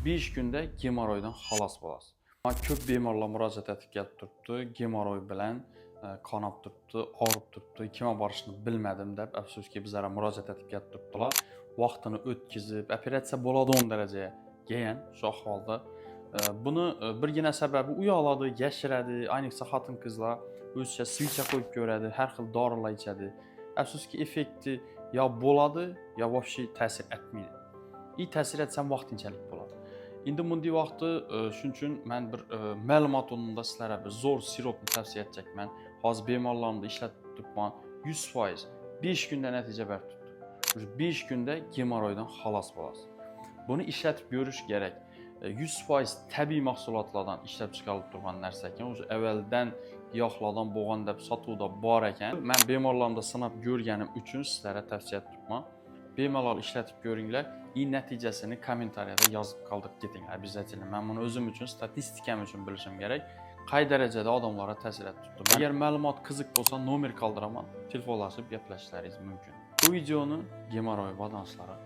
5 gündə gemoroydan xalas bolasiz. Ko'p bemorlar müraciət etib gəlib turibdi. Gemoroy bilan qanab turibdi, ağrıb turibdi. Kimə barışını bilmədim deyə əfsuski bizlərə müraciət etib gəlib turibdilar. Vaxtını ötküzüb, operasiya boladı 10 dərəcəyə gələn şu ahvalda. Bunu birginə səbəbi uyaladı, gəşirədi, ayniqsa xatın qızlar özcə sviçə qoyub görədi, hər xil darılar içədi. Əfsuski effekti ya boladı, ya vəbşi təsir etməydi. İyi təsir etsən vaxtincəlik boladı. İndi mundi vaxtı şunun üçün mən bir məlumat onunda sizlərə bir zor siropunu tövsiyə edəcək mən. Haz bemarlarımda işlətib tutma 100%, 5 gündə nəticə bər tutdu. 5 gündə gemoroydan xalas bolasınız. Bunu işlətib görüş gərək. 100% təbii məhsullatlardan işləb çıxarılıb durğan nərsəkən, əvvəldən yaxlardan boğan dəb satılda barəkən, mən bemarlarımda sınab görgənim üçün sizlərə tövsiyə tutma. Bemarlar işlətib görünlər, iyi nəticəsini kommentariyada yazıb qaldıq gedinlər bizə cilin. Mən bunu özüm üçün, statistikəm üçün bilişim gərək. Qay dərəcədə adamlara təsir etdi. Əgər məlumat qızıq olsa, nomer qaldıraman, telefonlaşıb gəpləşləriniz mümkün. Bu videonu gemoroy vatandaşlara